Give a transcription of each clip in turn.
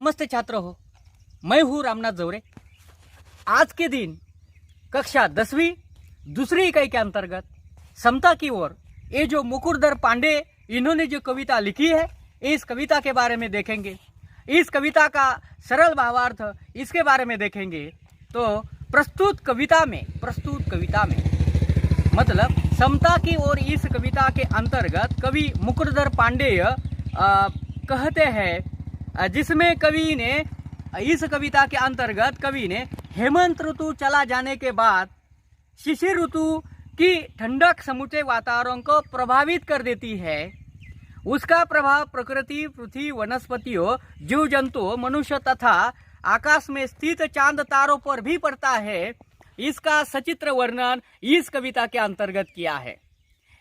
नमस्ते छात्र हो, मैं हूँ रामनाथ जवरे। आज के दिन कक्षा 10वीं दूसरी इकाई के अंतर्गत समता की ओर ये जो मुकुरधर पांडे इन्होंने जो कविता लिखी है, इस कविता के बारे में देखेंगे। इस कविता का सरल भावार्थ इसके बारे में देखेंगे। तो प्रस्तुत कविता में मतलब समता की ओर इस कविता के अंतर्गत कवि मुकुरधर पांडेय कहते हैं, जिसमें कवि ने इस कविता के अंतर्गत कवि ने हेमंत ऋतु चला जाने के बाद शिशिर ऋतु की ठंडक समूचे वातावरण को प्रभावित कर देती है। उसका प्रभाव प्रकृति, पृथ्वी, वनस्पतियों, जीव जंतुओं, मनुष्य तथा आकाश में स्थित चांद तारों पर भी पड़ता है। इसका सचित्र वर्णन इस कविता के अंतर्गत किया है।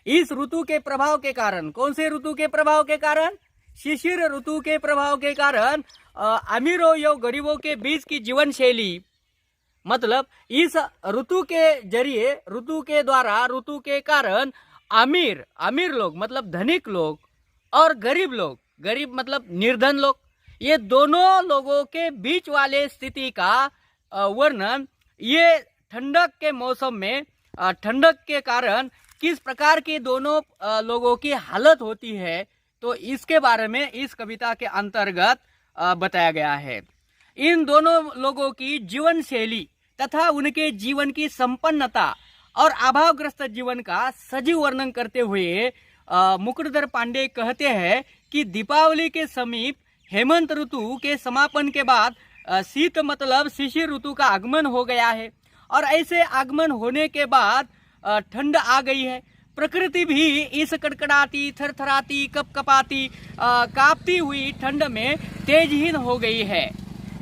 इस ऋतु के प्रभाव के कारण, कौन से ऋतु के प्रभाव के कारण? शिशिर ऋतु के प्रभाव के कारण अमीरों या गरीबों के बीच की जीवन शैली, मतलब इस ऋतु के जरिए, ऋतु के द्वारा, ऋतु के कारण अमीर लोग मतलब धनिक लोग और गरीब लोग, गरीब मतलब निर्धन लोग, ये दोनों लोगों के बीच वाले स्थिति का वर्णन, ये ठंडक के मौसम में ठंडक के कारण किस प्रकार की दोनों लोगों की हालत होती है, तो इसके बारे में इस कविता के अंतर्गत बताया गया है। इन दोनों लोगों की जीवन शैली तथा उनके जीवन की संपन्नता और अभावग्रस्त जीवन का सजीव वर्णन करते हुए मुकुरधर पांडे कहते हैं कि दीपावली के समीप हेमंत ऋतु के समापन के बाद शीत मतलब शिशिर ऋतु का आगमन हो गया है और ऐसे आगमन होने के बाद ठंड आ गई है। प्रकृति भी इस कड़कड़ाती, थरथराती, कपकपाती, कांपती हुई ठंड में तेजहीन हो गई है।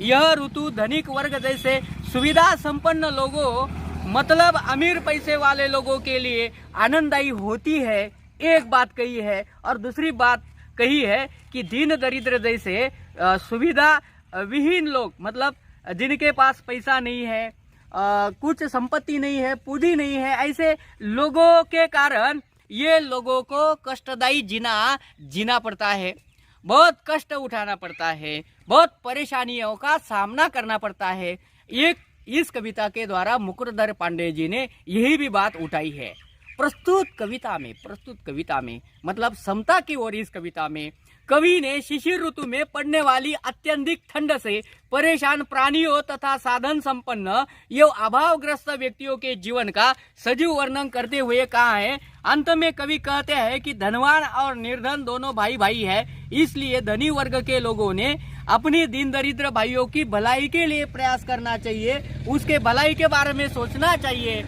यह ऋतु धनिक वर्ग जैसे सुविधा संपन्न लोगों मतलब अमीर पैसे वाले लोगों के लिए आनंददायी होती है, एक बात कही है। और दूसरी बात कही है कि दीन दरिद्र जैसे सुविधा विहीन लोग, मतलब जिनके पास पैसा नहीं है, कुछ संपत्ति नहीं है, पूंजी नहीं है, ऐसे लोगों के कारण ये लोगों को कष्टदायी जीना पड़ता है, बहुत कष्ट उठाना पड़ता है, बहुत परेशानियों का सामना करना पड़ता है। ये इस कविता के द्वारा मुकुरधर पांडे जी ने यही भी बात उठाई है। प्रस्तुत कविता में मतलब समता की ओर इस कविता में कवि ने शिशिर ऋतु में पड़ने वाली अत्यधिक ठंड से परेशान प्राणियों तथा साधन संपन्न एवं अभावग्रस्त व्यक्तियों के जीवन का सजीव वर्णन करते हुए कहा है। अंत में कवि कहते हैं कि धनवान और निर्धन दोनों भाई भाई है, इसलिए धनी वर्ग के लोगों ने अपनी दीन दरिद्र भाइयों की भलाई के लिए प्रयास करना चाहिए, उसके भलाई के बारे में सोचना चाहिए।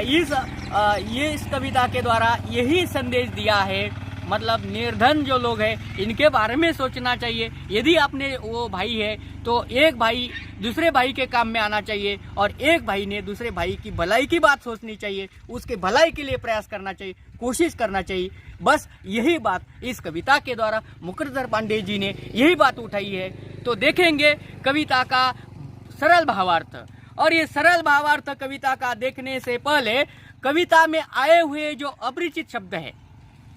इस कविता के द्वारा यही संदेश दिया है, मतलब निर्धन जो लोग हैं इनके बारे में सोचना चाहिए। यदि आपने वो भाई है तो एक भाई दूसरे भाई के काम में आना चाहिए और एक भाई ने दूसरे भाई की भलाई की बात सोचनी चाहिए, उसके भलाई के लिए प्रयास करना चाहिए, कोशिश करना चाहिए। बस यही बात इस कविता के द्वारा मुकुरधर पांडे जी ने यही बात उठाई है। तो देखेंगे कविता का सरल भावार्थ। और ये सरल भावार्थ कविता का देखने से पहले कविता में आए हुए जो अपरिचित शब्द है,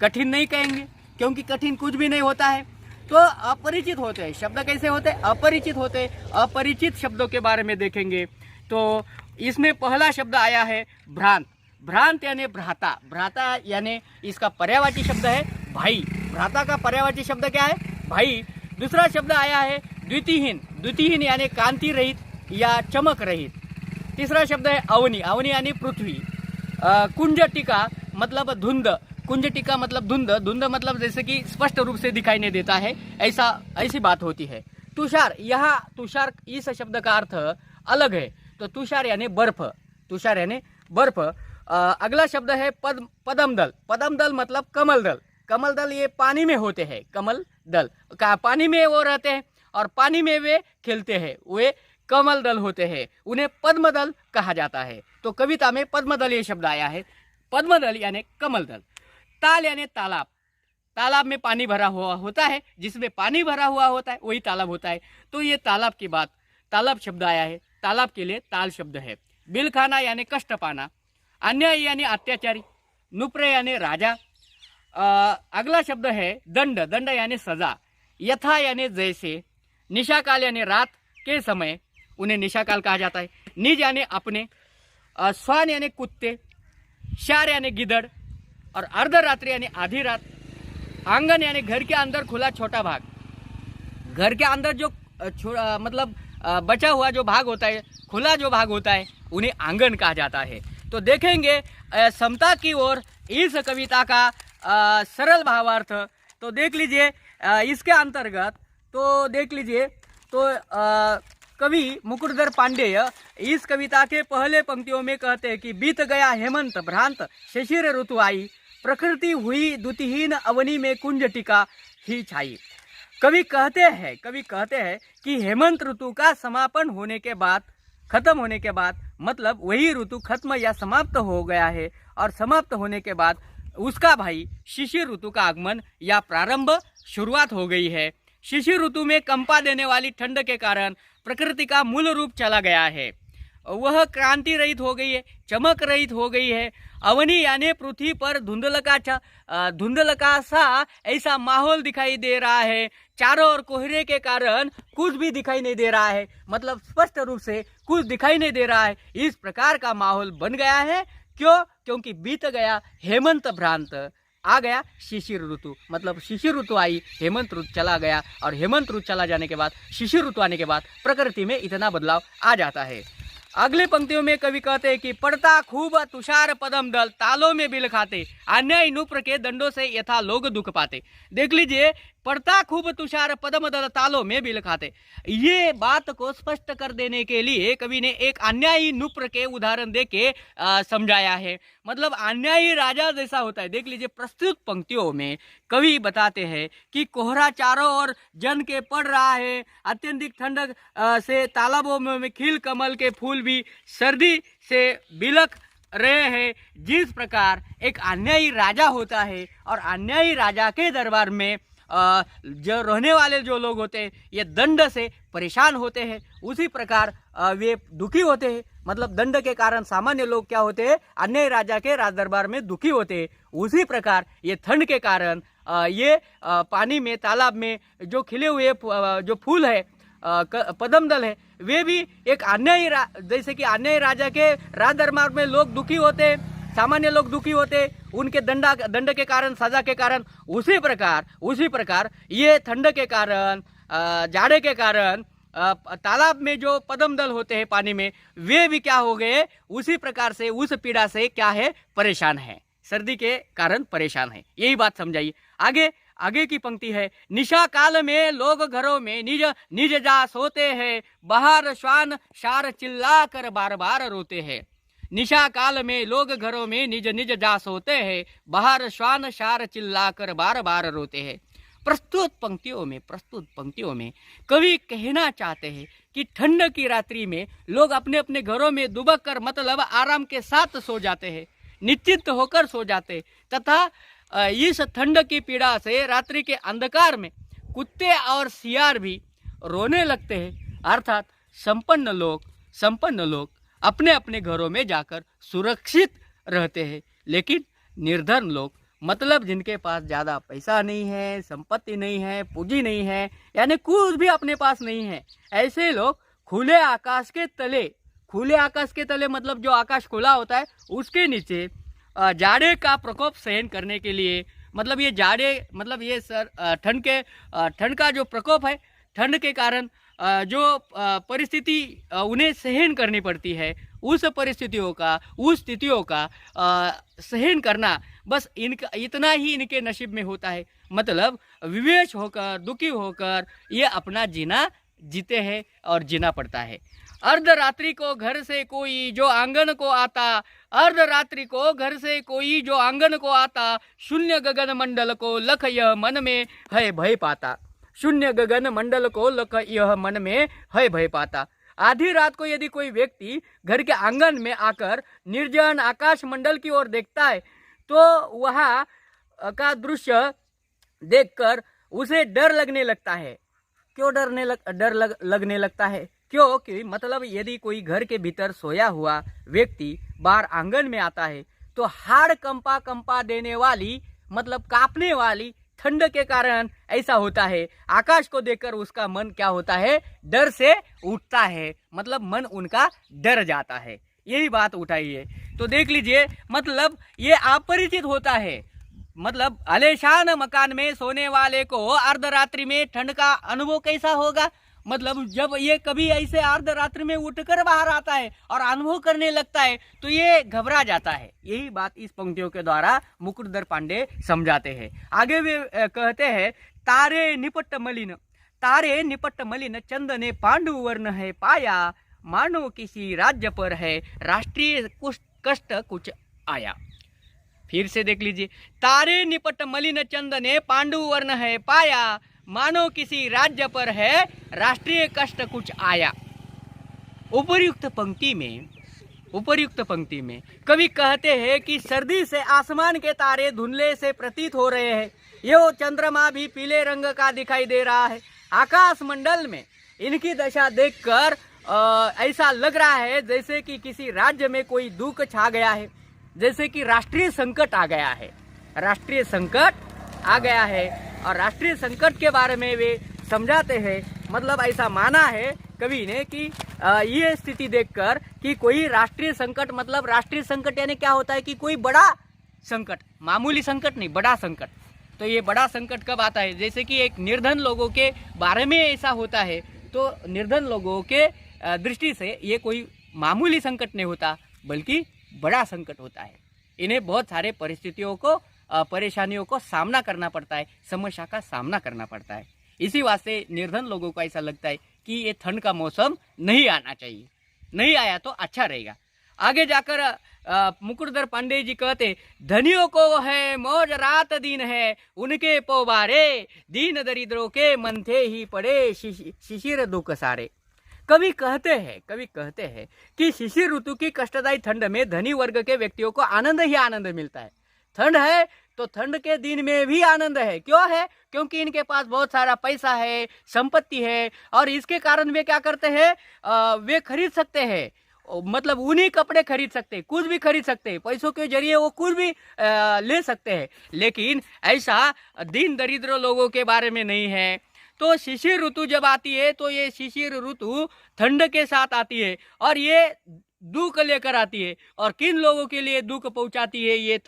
कठिन नहीं कहेंगे क्योंकि कठिन कुछ भी नहीं होता है, तो अपरिचित होते हैं। शब्द कैसे होते हैं? अपरिचित होते हैं। अपरिचित शब्दों के बारे में देखेंगे। तो इसमें पहला शब्द आया है भ्रांत। भ्रांत यानी भ्राता, भ्राता यानी इसका पर्यायवाची शब्द है भाई। भ्राता का पर्यायवाची शब्द क्या है? भाई। दूसरा शब्द आया है द्वितीहीन। द्वितीहीन यानी कांति रहित या चमक रहित। तीसरा शब्द है अवनी। अवनी यानी पृथ्वी। कुंजटिका मतलब धुंध। कुंजटिका मतलब धुंध। धुंध मतलब जैसे कि स्पष्ट रूप से दिखाई नहीं देता है, ऐसी बात होती है। तुषार, यहाँ तुषार इस शब्द का अर्थ अलग है। तो तुषार यानी बर्फ। तुषार यानी बर्फ। अगला शब्द है पदम दल। पदम दल मतलब कमल दल। कमल दल ये पानी में होते हैं। कमल दल पानी में वो रहते हैं और पानी में वे खेलते हैं, वे कमल दल होते हैं, उन्हें पद्म दल कहा जाता है। तो कविता में पद्म दल ये शब्द आया है। पद्म दल यानी कमल दल। ताल यानी तालाब। तालाब में पानी भरा हुआ होता है, जिसमें पानी भरा हुआ होता है वही तालाब होता है। तो ये तालाब की बात, तालाब शब्द आया है। तालाब के लिए ताल शब्द है। बिलखाना यानी कष्ट पाना। अन्याय यानी अत्याचारी। नुप्रे यानी राजा। अगला शब्द है दंड। दंड यानी सजा। यथा यानी जैसे। निशा काल यानी रात के समय उन्हें निशा काल कहा जाता है। निज यानी अपने, स्वान यानी कुत्ते, शार यानी गिदड़ और अर्धरात्रि यानी आधी रात। आंगन यानी घर के अंदर खुला छोटा भाग, घर के अंदर जो मतलब बचा हुआ जो भाग होता है, खुला जो भाग होता है, उन्हें आंगन कहा जाता है। तो देखेंगे समता की ओर इस कविता का सरल भावार्थ। तो देख लीजिए इसके अंतर्गत, तो देख लीजिए तो कवि मुकुटधर पांडेय इस कविता के पहले पंक्तियों में कहते हैं कि बीत गया हेमंत भ्रांत शिशिर ऋतु आई, प्रकृति हुई द्युतिहीन अवनी में कुंज टिका ही छाई। कवि कहते हैं कि हेमंत ऋतु का समापन होने के बाद, खत्म होने के बाद, मतलब वही ऋतु खत्म या समाप्त हो गया है, और समाप्त होने के बाद उसका भाई शिशिर ऋतु का आगमन या प्रारंभ, शुरुआत हो गई है। शिशिर ऋतु में कंपा देने वाली ठंड के कारण प्रकृति का मूल रूप चला गया है, वह क्रांति रहित हो गई है, चमक रहित हो गई है। अवनी यानी पृथ्वी पर धुंधलका सा ऐसा माहौल दिखाई दे रहा है, चारों ओर कोहरे के कारण कुछ भी दिखाई नहीं दे रहा है, मतलब स्पष्ट रूप से कुछ दिखाई नहीं दे रहा है। इस प्रकार का माहौल बन गया है। क्यों? क्योंकि बीत गया हेमंत भ्रांत, आ गया शिशिर ऋतु, मतलब शिशिर ऋतु आई, हेमंत ऋतु चला गया, और हेमंत ऋतु चला जाने के बाद, शिशिर ऋतु आने के बाद प्रकृति में इतना बदलाव आ जाता है। अगले पंक्तियों में कवि कहते हैं कि पड़ता खूब तुषार पदम दल, तालों में बिल खाते, अन्याय नुप्र के दंडों से यथा लोग दुख पाते। देख लीजिए, पड़ता खूब तुषार पदम दल, तालों में बिल खाते, ये बात को स्पष्ट कर देने के लिए कवि ने एक अन्यायी नुप्र के उदाहरण देके समझाया है। मतलब अन्यायी राजा जैसा होता है। देख लीजिए, प्रस्तुत पंक्तियों में कवि बताते हैं कि कोहरा चारों ओर जन के पड़ रहा है, अत्यधिक ठंडक से तालाबों में खिल कमल के फूल भी सर्दी से बिलख रहे हैं। जिस प्रकार एक अन्यायी राजा होता है और अन्यायी राजा के दरबार में जो रहने वाले जो लोग होते हैं ये दंड से परेशान होते हैं, उसी प्रकार वे दुखी होते हैं। मतलब दंड के कारण सामान्य लोग क्या होते हैं, अन्यायी राजा के राज दरबार में दुखी होते हैं। उसी प्रकार ये ठंड के कारण ये पानी में, तालाब में जो खिले हुए जो फूल है, पदमदल है, वे भी एक अन्यायी जैसे कि अन्यायी राजा के राज दरबार में लोग दुखी होते, सामान्य लोग दुखी होते उनके दंड के कारण, सजा के कारण, उसी प्रकार ये ठंड के कारण, जाड़े के कारण तालाब में जो पदमदल होते हैं पानी में, वे भी क्या हो गए, उसी प्रकार से उस पीड़ा से क्या है, परेशान है, सर्दी के कारण परेशान है। यही बात समझाइए। आगे की पंक्ति है, निशा काल में लोग घरों में निज जा सोते हैं, बाहर श्वान शार चिल्ला कर बार बार रोते हैं। निशा काल में लोग घरों में निज जा सोते हैं, बाहर श्वान शार चिल्ला कर बार बार रोते हैं। प्रस्तुत पंक्तियों में कवि कहना चाहते हैं कि ठंड की रात्रि में लोग अपने अपने घरों में दुबक कर, मतलब आराम के साथ सो जाते हैं, निश्चिंत होकर सो जाते, तथा इस ठंड की पीड़ा से रात्रि के अंधकार में कुत्ते और सियार भी रोने लगते हैं। अर्थात संपन्न लोग अपने अपने घरों में जाकर सुरक्षित रहते हैं, लेकिन निर्धन लोग, मतलब जिनके पास ज़्यादा पैसा नहीं है, संपत्ति नहीं है, पूंजी नहीं है, यानी कुछ भी अपने पास नहीं है, ऐसे लोग खुले आकाश के तले, मतलब जो आकाश खुला होता है उसके नीचे जाड़े का प्रकोप सहन करने के लिए, मतलब ये जाड़े, मतलब ये ठंड का जो प्रकोप है, ठंड के कारण जो परिस्थिति उन्हें सहन करनी पड़ती है, उस परिस्थितियों का सहन करना, बस इनका इतना ही इनके नसीब में होता है। मतलब विवेश होकर, दुखी होकर ये अपना जीना जीते हैं और जीना पड़ता है। अर्धरात्रि को घर से कोई जो आंगन को आता, शून्य गगन मंडल को लख यह मन में है भय पाता। शून्य गगन मंडल को लख यह मन में है भय पाता। आधी रात को यदि कोई व्यक्ति घर के आंगन में आकर निर्जन आकाश मंडल की ओर देखता है, तो वहाँ का दृश्य देखकर उसे डर लगने लगता है। क्यों लगने लगता है? क्योंकि मतलब यदि कोई घर के भीतर सोया हुआ व्यक्ति बाहर आंगन में आता है, तो हाड़ कंपा देने वाली, मतलब कांपने वाली ठंड के कारण ऐसा होता है। आकाश को देखकर उसका मन क्या होता है, डर से उठता है, मतलब मन उनका डर जाता है। यही बात उठाई है। तो देख लीजिए, मतलब ये अपरिचित होता है। मतलब आलीशान मकान में सोने वाले को अर्धरात्रि में ठंड का अनुभव कैसा होगा। मतलब जब ये कभी ऐसे अर्धरात्रि में उठकर बाहर आता है और अनुभव करने लगता है तो ये घबरा जाता है। यही बात इस पंक्तियों के द्वारा मुकुटधर पांडे समझाते हैं। आगे वे कहते हैं, तारे निपट मलिन चंदने पांडु वर्ण है पाया, मानो किसी राज्य पर है राष्ट्रीय कष्ट कुछ आया। फिर से देख लीजिए, तारे निपट मलिन चंदने पांडु वर्ण है पाया, मानो किसी राज्य पर है राष्ट्रीय कष्ट कुछ आया। उपर्युक्त पंक्ति में कवि कहते हैं कि सर्दी से आसमान के तारे धुंधले से प्रतीत हो रहे हैं। ये चंद्रमा भी पीले रंग का दिखाई दे रहा है। आकाश मंडल में इनकी दशा देखकर ऐसा लग रहा है जैसे कि किसी राज्य में कोई दुख छा गया है, जैसे कि राष्ट्रीय संकट आ गया है। राष्ट्रीय संकट आ गया है और राष्ट्रीय संकट के बारे में वे समझाते हैं। मतलब ऐसा माना है कवि ने कि ये स्थिति देखकर कि कोई राष्ट्रीय संकट, मतलब राष्ट्रीय संकट यानी क्या होता है कि कोई बड़ा संकट, मामूली संकट नहीं, बड़ा संकट। तो ये बड़ा संकट कब आता है, जैसे कि एक निर्धन लोगों के बारे में ऐसा होता है। तो निर्धन लोगों के दृष्टि से ये कोई मामूली संकट नहीं होता बल्कि बड़ा संकट होता है। इन्हें बहुत सारे परिस्थितियों को, परेशानियों को सामना करना पड़ता है, समस्या का सामना करना पड़ता है। इसी वास्ते निर्धन लोगों को ऐसा लगता है कि ये ठंड का मौसम नहीं आना चाहिए, नहीं आया तो अच्छा रहेगा। आगे जाकर मुकुटधर पांडे जी कहते, धनियों को है मौज रात दिन है, उनके पोबारे दीन दरिद्रों के मन थे ही पड़े शिशिर दुख सारे। कवि कहते हैं कि शिशिर ऋतु की कष्टदायी ठंड में धनी वर्ग के व्यक्तियों को आनंद ही आनंद मिलता है। ठंड है तो ठंड के दिन में भी आनंद है। क्यों है? क्योंकि इनके पास बहुत सारा पैसा है, संपत्ति है, और इसके कारण वे क्या करते हैं, वे खरीद सकते हैं। मतलब ऊनी कपड़े खरीद सकते हैं, कुछ भी खरीद सकते हैं, पैसों के जरिए वो कुछ भी ले सकते हैं। लेकिन ऐसा दीन दरिद्र लोगों के बारे में नहीं है। तो शिशिर ऋतु जब आती है तो ये शिशिर ऋतु ठंड के साथ आती है और ये दुख लेकर आती है। और किन लोगों के लिए दुख पहुंचाती है ये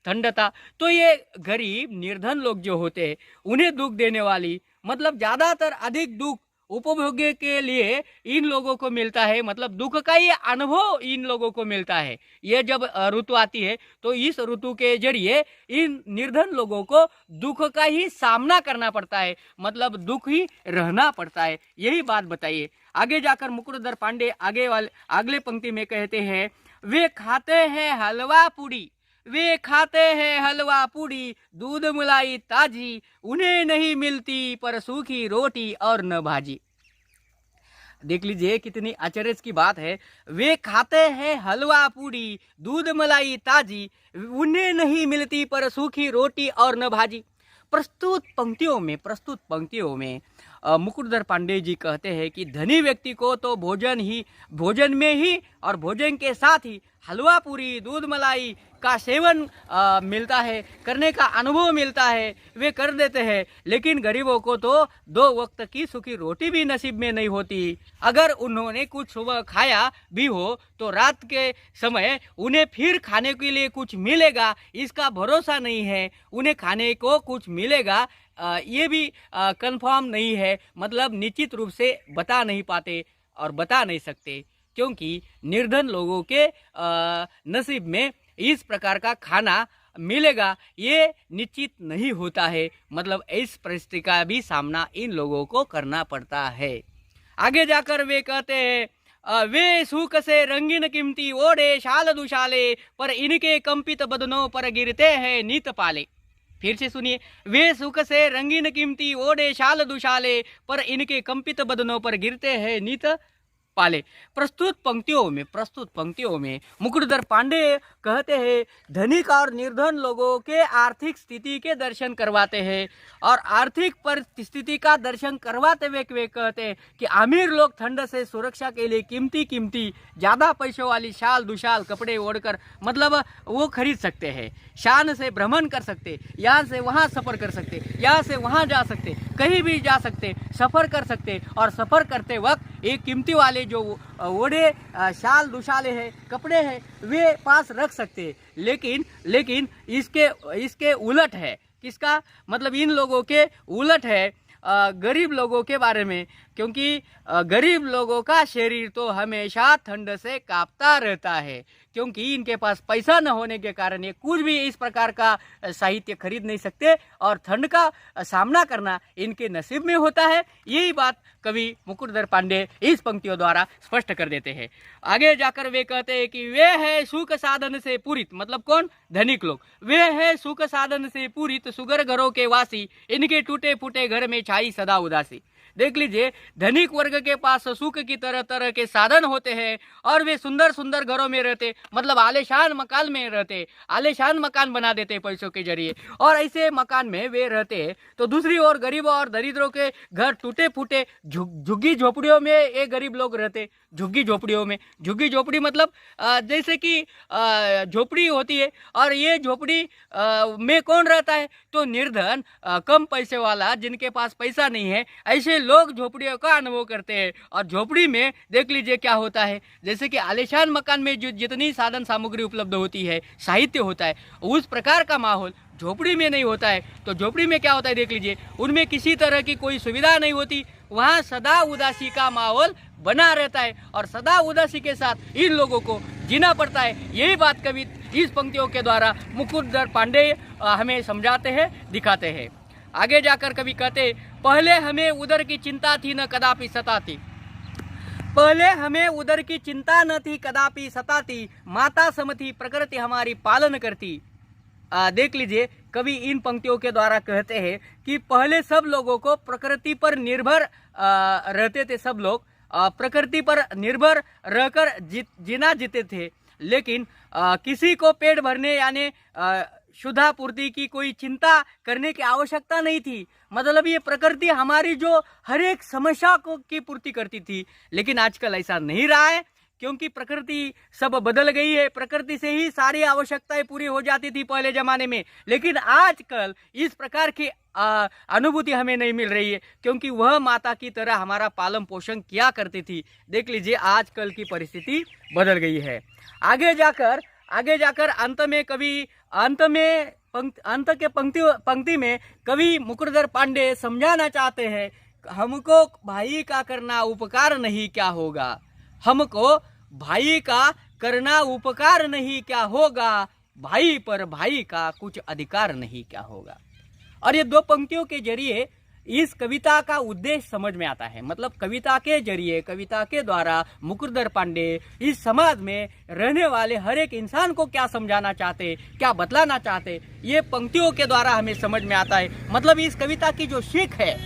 ठंडता? तो ये गरीब निर्धन लोग जो होते हैं उन्हें दुख देने वाली, मतलब ज्यादातर अधिक दुख उपभोग्य के लिए इन लोगों को मिलता है। मतलब दुख का ये अनुभव इन लोगों को मिलता है। ये जब ऋतु आती है तो इस ऋतु के जरिए इन निर्धन लोगों को दुख का ही सामना करना पड़ता है, मतलब दुख ही रहना पड़ता है। यही बात बताइए। आगे जाकर मुकुटधर पांडे अगले पंक्ति में कहते हैं, वे खाते हैं हलवा पूड़ी, दूध मलाई ताजी, उन्हें नहीं मिलती पर सूखी रोटी और न भाजी। देख लीजिए कितनी आश्चर्य की बात है। वे खाते हैं हलवा पूड़ी, दूध मलाई ताजी, उन्हें नहीं मिलती पर सूखी रोटी और न भाजी। प्रस्तुत पंक्तियों में मुकुटधर पांडे जी कहते हैं कि धनी व्यक्ति को तो भोजन में ही और भोजन के साथ ही हलवा पूरी, दूध मलाई का सेवन मिलता है, करने का अनुभव मिलता है, वे कर देते हैं। लेकिन गरीबों को तो 2 वक्त की सूखी रोटी भी नसीब में नहीं होती। अगर उन्होंने कुछ सुबह खाया भी हो तो रात के समय उन्हें फिर खाने के लिए कुछ मिलेगा इसका भरोसा नहीं है। उन्हें खाने को कुछ मिलेगा ये भी कंफर्म नहीं है, मतलब निश्चित रूप से बता नहीं पाते और बता नहीं सकते, क्योंकि निर्धन लोगों के नसीब में इस प्रकार का खाना मिलेगा ये निश्चित नहीं होता है। मतलब इस परिस्थिति का भी सामना इन लोगों को करना पड़ता है। आगे जाकर वे कहते हैं, वे सुख से रंगीन कीमती ओढ़े शाल दुशाले, पर इनके कंपित बदनों पर गिरते हैं नीत पाले। फिर से सुनिए, वे सुख से रंगीन कीमती ओढ़े शाल दुशाले, पर इनके कंपित बदनों पर गिरते हैं नीत पाले। प्रस्तुत पंक्तियों में मुकुटधर पांडे कहते हैं धनिक और निर्धन लोगों के आर्थिक स्थिति के दर्शन करवाते हैं, और आर्थिक परिस्थिति का दर्शन करवाते हुए वे कहते हैं कि अमीर लोग ठंड से सुरक्षा के लिए कीमती ज़्यादा पैसों वाली शाल दुशाल कपड़े ओढ़कर मतलब वो खरीद सकते हैं, शान से भ्रमण कर सकते, यहाँ से वहाँ सफ़र कर सकते, यहाँ से वहाँ जा सकते, कहीं भी जा सकते, सफ़र कर सकते, और सफ़र करते वक्त एक कीमती वाले जो ओढ़े शाल दुशाले हैं, कपड़े हैं, वे पास रख सकते। लेकिन इसके उलट है, किसका मतलब इन लोगों के उलट है गरीब लोगों के बारे में, क्योंकि गरीब लोगों का शरीर तो हमेशा ठंड से कांपता रहता है, क्योंकि इनके पास पैसा न होने के कारण ये कुछ भी इस प्रकार का साहित्य खरीद नहीं सकते और ठंड का सामना करना इनके नसीब में होता है। यही बात कवि मुकुटधर पांडे इस पंक्तियों द्वारा स्पष्ट कर देते हैं। आगे जाकर वे कहते हैं कि वे है सुख साधन से पूरित, मतलब कौन? धनिक लोग। वे है सुख साधन से पूरित सुगर घरों के वासी, इनके टूटे फूटे घर में छाई सदा उदासी। देख लीजिए, धनिक वर्ग के पास सुख की तरह तरह के साधन होते हैं और वे सुंदर सुंदर घरों में रहते, मतलब आलीशान मकान में रहते, आलीशान मकान बना देते पैसों के जरिए, और ऐसे मकान में वे रहते हैं। तो दूसरी ओर गरीबों और दरिद्रों के घर टूटे फूटे झुग्गी झोपड़ियों में ये गरीब लोग रहते। झुग्गी झोपड़ी मतलब जैसे कि झोपड़ी होती है, और ये झोपड़ी में कौन रहता है? तो निर्धन, कम पैसे वाला, जिनके पास पैसा नहीं है, ऐसे लोग झोपड़ियों का अनुभव करते हैं। और झोपड़ी में देख लीजिए क्या होता है, जैसे कि आलीशान मकान में जो जितनी साधन सामग्री उपलब्ध होती है, साहित्य होता है, उस प्रकार का माहौल झोपड़ी में नहीं होता है। तो झोपड़ी में क्या होता है देख लीजिए, उनमें किसी तरह की कोई सुविधा नहीं होती, वहाँ सदा उदासी का माहौल बना रहता है और सदा उदासी के साथ इन लोगों को जीना पड़ता है। यही बात कवि इस पंक्तियों के द्वारा मुकुटधर पांडे हमें समझाते हैं, दिखाते हैं। आगे जाकर कवि कहते, पहले हमें उदर की चिंता थी न कदापि सताती, पहले हमें उदर की चिंता न थी कदापि सताती, माता समथी प्रकृति हमारी पालन करती। देख लीजिए, कवि इन पंक्तियों के द्वारा कहते हैं कि पहले सब लोगों को प्रकृति पर निर्भर रहते थे, सब लोग प्रकृति पर निर्भर रहकर जीना जीते थे, लेकिन किसी को पेट भरने यानी शुद्धा पूर्ति की कोई चिंता करने की आवश्यकता नहीं थी। मतलब ये प्रकृति हमारी जो हर एक समस्या को की पूर्ति करती थी, लेकिन आजकल ऐसा नहीं रहा है, क्योंकि प्रकृति सब बदल गई है। प्रकृति से ही सारी आवश्यकताएं पूरी हो जाती थी पहले जमाने में, लेकिन आजकल इस प्रकार की अनुभूति हमें नहीं मिल रही है, क्योंकि वह माता की तरह हमारा पालन पोषण किया करती थी। देख लीजिए, आजकल की परिस्थिति बदल गई है। आगे जाकर अंत के पंक्ति में कवि मुकुटधर पांडे समझाना चाहते हैं, हमको भाई का करना उपकार नहीं क्या होगा, हमको भाई का करना उपकार नहीं क्या होगा, भाई पर भाई का कुछ अधिकार नहीं क्या होगा। और ये दो पंक्तियों के जरिए इस कविता का उद्देश्य समझ में आता है। मतलब कविता के जरिए, कविता के द्वारा मुकुटधर पांडे इस समाज में रहने वाले हर एक इंसान को क्या समझाना चाहते, क्या बतलाना चाहते, ये पंक्तियों के द्वारा हमें समझ में आता है। मतलब इस कविता की जो सीख है,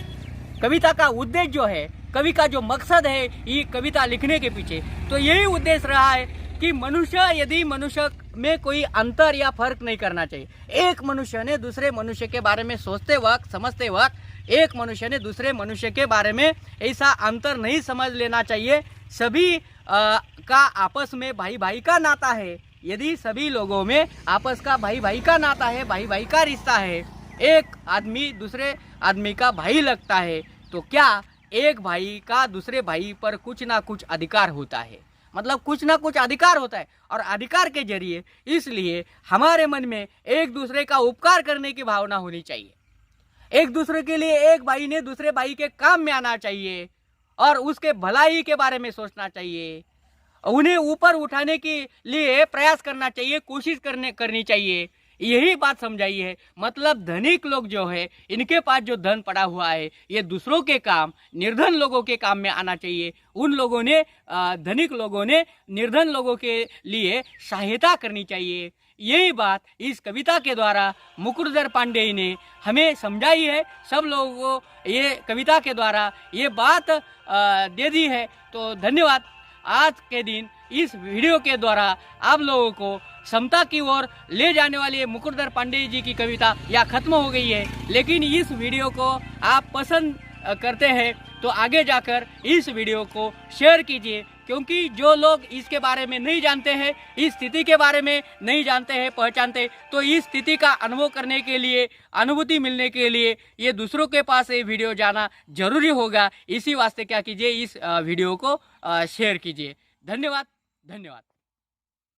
कविता का उद्देश्य जो है, कवि का जो मकसद है ये कविता लिखने के पीछे, तो यही उद्देश्य रहा है कि मनुष्य में कोई अंतर या फर्क नहीं करना चाहिए। एक मनुष्य ने दूसरे मनुष्य के बारे में सोचते वक्त, समझते वक्त, एक मनुष्य ने दूसरे मनुष्य के बारे में ऐसा अंतर नहीं समझ लेना चाहिए। सभी का आपस में भाई भाई का नाता है। यदि सभी लोगों में आपस का भाई भाई का नाता है, भाई भाई का रिश्ता है, एक आदमी दूसरे आदमी का भाई लगता है, तो क्या एक भाई का दूसरे भाई पर कुछ ना कुछ अधिकार होता है। मतलब कुछ ना कुछ अधिकार होता है, और अधिकार के जरिए इसलिए हमारे मन में एक दूसरे का उपकार करने की भावना होनी चाहिए। एक दूसरे के लिए एक भाई ने दूसरे भाई के काम में आना चाहिए और उसके भलाई के बारे में सोचना चाहिए, उन्हें ऊपर उठाने के लिए प्रयास करना चाहिए, कोशिश करनी चाहिए। यही बात समझाई है। मतलब धनिक लोग जो है, इनके पास जो धन पड़ा हुआ है, ये दूसरों के काम, निर्धन लोगों के काम में आना चाहिए। उन लोगों ने, धनिक लोगों ने निर्धन लोगों के लिए सहायता करनी चाहिए। यही बात इस कविता के द्वारा मुकुटधर पांडे ने हमें समझाई है। सब लोगों को ये कविता के द्वारा ये बात दे दी है। तो धन्यवाद। आज के दिन इस वीडियो के द्वारा आप लोगों को समता की ओर ले जाने वाली मुकुटधर पांडे जी की कविता या खत्म हो गई है। लेकिन इस वीडियो को आप पसंद करते हैं तो आगे जाकर इस वीडियो को शेयर कीजिए, क्योंकि जो लोग इसके बारे में नहीं जानते हैं, इस स्थिति के बारे में नहीं जानते हैं, पहचानते, तो इस स्थिति का अनुभव करने के लिए, अनुभूति मिलने के लिए ये दूसरों के पास ये वीडियो जाना जरूरी होगा। इसी वास्ते क्या कीजिए, इस वीडियो को शेयर कीजिए। धन्यवाद।